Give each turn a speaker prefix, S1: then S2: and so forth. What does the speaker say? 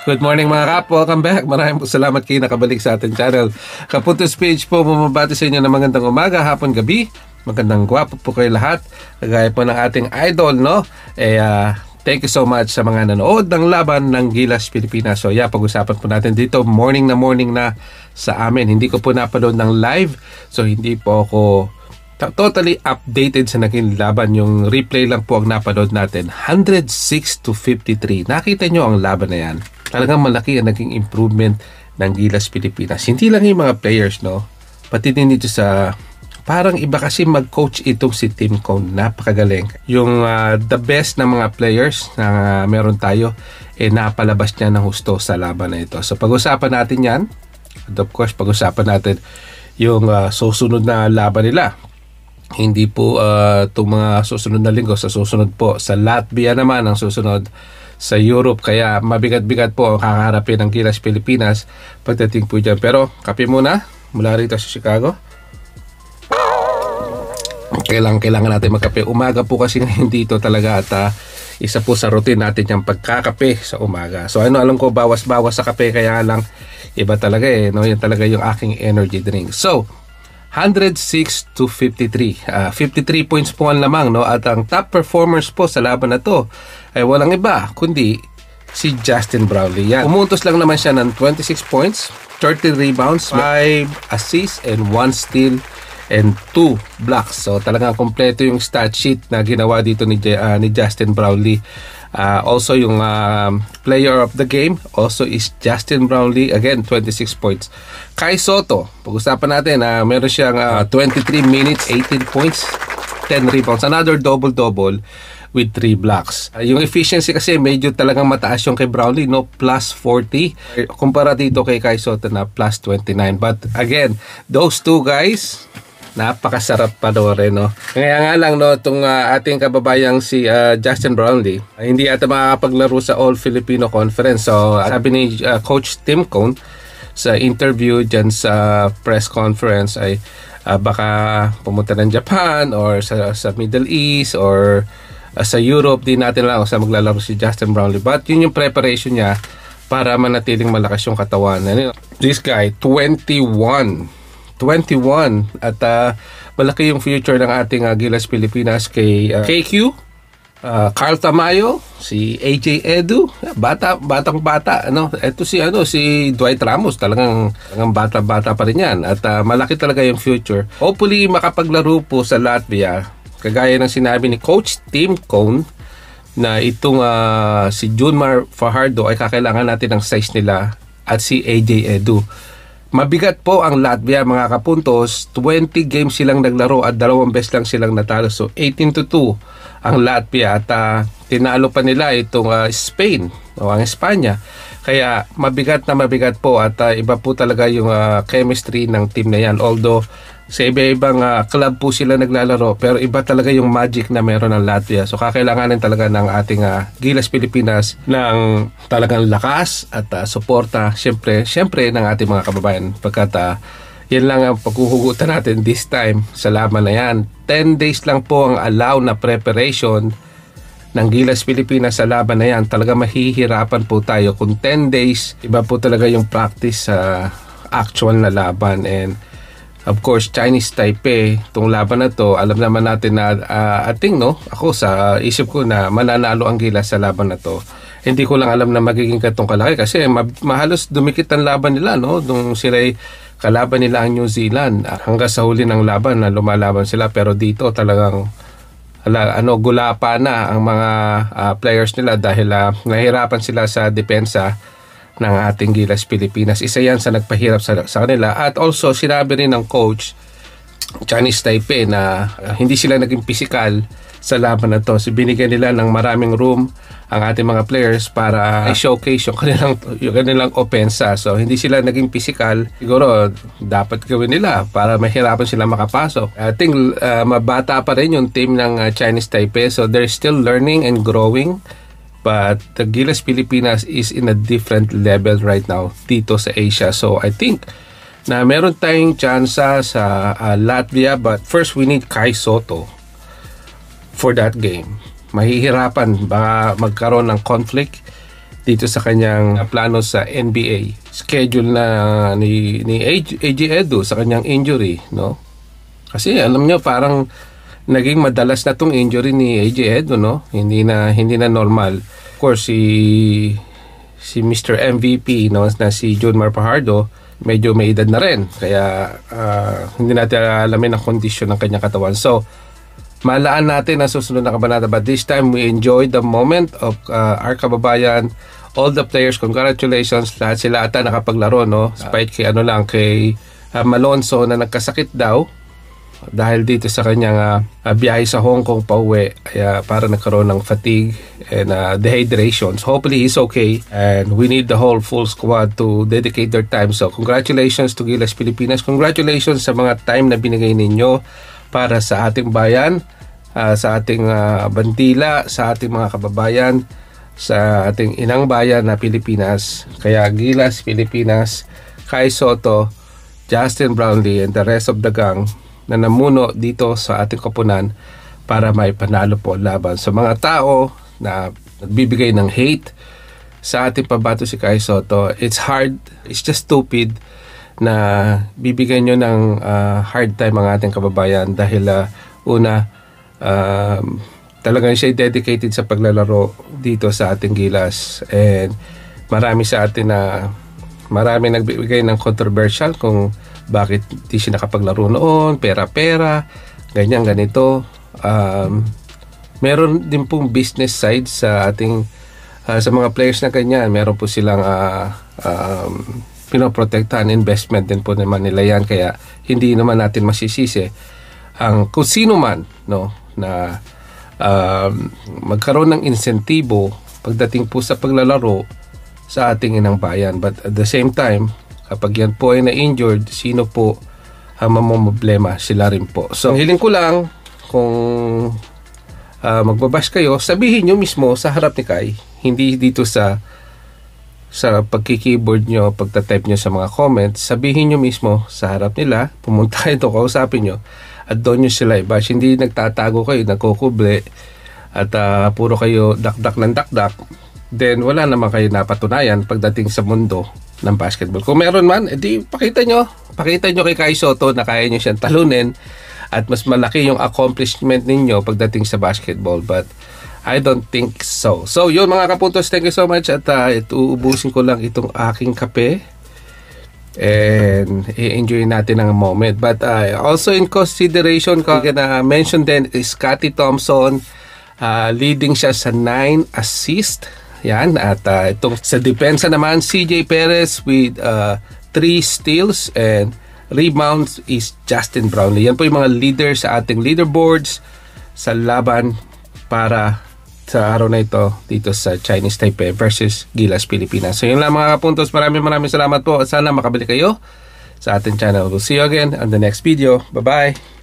S1: Good morning mga kap, welcome back. Maraming salamat kayo nakabalik sa ating channel. Kapuntos page po, bumabati sa inyo ng magandang umaga, hapon, gabi. Magandang gwapo po kayo lahat. Kagaya po ng ating idol, no? Thank you so much sa mga nanood ng laban ng Gilas Pilipinas. So pag-usapan po natin dito, morning na sa amin. Hindi ko po napanood ng live, so hindi po ako totally updated sa naging laban. Yung replay lang po ang napanood natin. 106-53. Nakita nyo ang laban na yan. Talagang malaki ang naging improvement ng Gilas Pilipinas. Hindi lang yung mga players, no? Pati din dito sa... Parang iba kasi mag-coach itong si Tim Cone. Napakagaling. Yung the best na mga players na meron tayo, napalabas niya ng husto sa laban na ito. So pag-usapan natin yan. And of course, pag-usapan natin yung susunod na laban nila. Hindi po itong mga susunod na linggo. Sa susunod po sa Latvia naman ang susunod sa Europe. Kaya mabigat-bigat po ang kakaharapin ng Gilas Pilipinas pagdating po dyan. Pero kape muna mula rito sa Chicago. Kailangan natin magkape. Umaga po kasi ngayon dito talaga at isa po sa routine natin yung pagkakape sa umaga. So alam ko bawas-bawas sa kape kaya lang iba talaga no? Yan talaga yung aking energy drink. So 106-53. 53 points po ang lamang, no? At ang top performers po sa laban na to ay walang iba kundi si Justin Brownlee. Yan. Umuntos lang naman siya ng 26 points, 30 rebounds, 5 assists, and 1 steal, and 2 blocks. So talagang kompleto yung stat sheet na ginawa dito ni Justin Brownlee. Also yung player of the game also is Justin Brownlee. Again, 26 points. Kai Sotto, pag-usapan natin, meron siyang 23 minutes, 18 points, 10 rebounds. Another double-double with 3 blocks. Yung efficiency kasi medyo talagang mataas yung kay Brownlee, no? Plus 40. Kumpara dito kay Kai Sotto na plus 29. But again, those two guys, napakasarap panoorin, no? Kaya nga lang, no, itong ating kababayang si Justin Brownlee, hindi ata makakapaglaro sa All-Filipino Conference. So, sabi ni Coach Tim Cone sa interview dyan sa press conference ay baka pumunta ng Japan or sa Middle East or sa Europe. Di natin lang sa maglalaro si Justin Brownlee. But yun yung preparation niya para manatiling malakas yung katawan. This guy, 21 at malaki yung future ng ating Gilas Pilipinas kay KQ, Carl Tamayo, si AJ Edu, batang bata, ano? Ito si Dwight Ramos, talagang bata pa rin yan at malaki talaga yung future. Hopefully makapaglaro po sa Latvia kagaya ng sinabi ni Coach Tim Cone na itong si Junmar Fajardo ay kakailangan natin ng size nila at si AJ Edu. Mabigat po ang Latvia mga kapuntos. 20 games silang naglaro at 2 beses lang silang natalo. So 18-2 ang Latvia at tinalo pa nila itong Spain o ang Espanya. Kaya mabigat po at iba po talaga yung chemistry ng team na yan. Although sa iba-ibang club po sila naglalaro pero iba talaga yung magic na meron ng Latvia. So kakailanganin talaga ng ating Gilas Pilipinas ng talagang lakas at suporta syempre ng ating mga kababayan pagkat yan lang ang paghuhugutan natin this time sa laban na yan. 10 days lang po ang allow na preparation ng Gilas Pilipinas sa laban na yan. Talaga mahihirapan po tayo kung 10 days iba po talaga yung practice sa actual na laban. And of course, Chinese Taipei, itong laban na to, alam naman natin na ako sa isip ko na mananalo ang Gilas sa laban na to. Hindi ko lang alam na magiging katong kalaki kasi mahalos dumikit ang laban nila, no? Nung sila'y kalaban nila ang New Zealand hanggang sa huli ng laban na lumalaban sila, pero dito talagang gulapa na ang mga players nila dahil nahirapan sila sa depensa ng ating Gilas Pilipinas. Isa yan sa nagpahirap sa kanila. At also, sinabi rin ng coach Chinese Taipei na hindi sila naging physical sa laban na to. So, binigyan nila ng maraming room ang ating mga players para i-showcase yung kanilang opensa. So, hindi sila naging physical. Siguro, dapat gawin nila para mahirapan sila makapasok. I think mabata pa rin yung team ng Chinese Taipei. So, they're still learning and growing. But the Gilas Pilipinas is in a different level right now dito sa Asia. So I think na meron tayong chance sa Latvia, but first we need Kai Sotto for that game. Mahihirapan, baka magkaroon ng conflict dito sa kanyang plano sa NBA. Schedule na ni AJ Edu sa kanyang injury, no? Kasi alam niyo parang naging madalas na tong injury ni AJ Edu, no? Hindi na normal. Of course si Mr. MVP, no, na si Junmar Fajardo, medyo may edad na rin. Kaya hindi natin alamin ang kondisyon ng kanyang katawan. So, malaan natin ang susunod na kabanata. But this time, we enjoyed the moment of our kababayan. All the players, congratulations. Lahat sila ata nakapaglaro, no? Despite kay Malonzo na nagkasakit daw dahil dito sa kanyang biyahe sa Hong Kong pauwi. Kaya para nagkaroon ng fatigue and dehydration. So hopefully he's okay. And we need the whole full squad to dedicate their time. So congratulations to Gilas Pilipinas. Congratulations sa mga time na binigay ninyo para sa ating bayan, sa ating bandila, sa ating mga kababayan, sa ating inang bayan na Pilipinas. Kaya Gilas Pilipinas, Kai Soto, Justin Brownlee, and the rest of the gang na namuno dito sa ating koponan para may panalo po laban sa mga tao na nagbibigay ng hate sa ating pabato si Kai Soto. It's hard, it's just stupid na bibigyan nyo ng hard time ang ating kababayan dahil una, talagang siya dedicated sa paglalaro dito sa ating Gilas, and marami sa atin na marami nagbibigay ng controversial kung bakit di siya nakapaglaro noon, pera, ganyan, ganito. Meron din pong business side sa ating sa mga players na ganyan. Meron po silang pinoprotektahan, investment din po naman nila yan. Kaya hindi naman natin masisisi ang kung sino man, no, na magkaroon ng insentibo pagdating po sa paglalaro sa ating inang bayan. But at the same time, kapag yan po ay na-injured, sino po ang mamamblema? Sila rin po. So, hiling ko lang, kung magbabash kayo, sabihin nyo mismo sa harap ni Kai, hindi dito sa pagki-keyboard nyo, pagta-type nyo sa mga comments, sabihin nyo mismo sa harap nila, pumunta kayo ito, kausapin nyo, at doon nyo sila i-bash. Hindi nagtatago kayo, nagkukuble, at puro kayo dakdak ng dakdak, then wala naman kayo napatunayan pagdating sa mundo ng basketball. Kung meron man, edi pakita nyo kay Kai Soto na kaya nyo siyang talunin at mas malaki yung accomplishment ninyo pagdating sa basketball. But I don't think so. So yun mga kapuntos, thank you so much, at uubusin ko lang itong aking kape and i-enjoy natin ang moment. But also in consideration ko, gonna mention din is Scottie Thompson, leading siya sa 9 assist. Yan, at itong sa depensa naman, CJ Perez with 3 steals and rebounds is Justin Brownlee. Yan po yung mga leader sa ating leaderboards sa laban para sa araw na ito dito sa Chinese Taipei versus Gilas Pilipinas. So yun lang mga kapuntos, maraming salamat po. Sana makabalik kayo sa ating channel. We'll see you again on the next video. Bye-bye!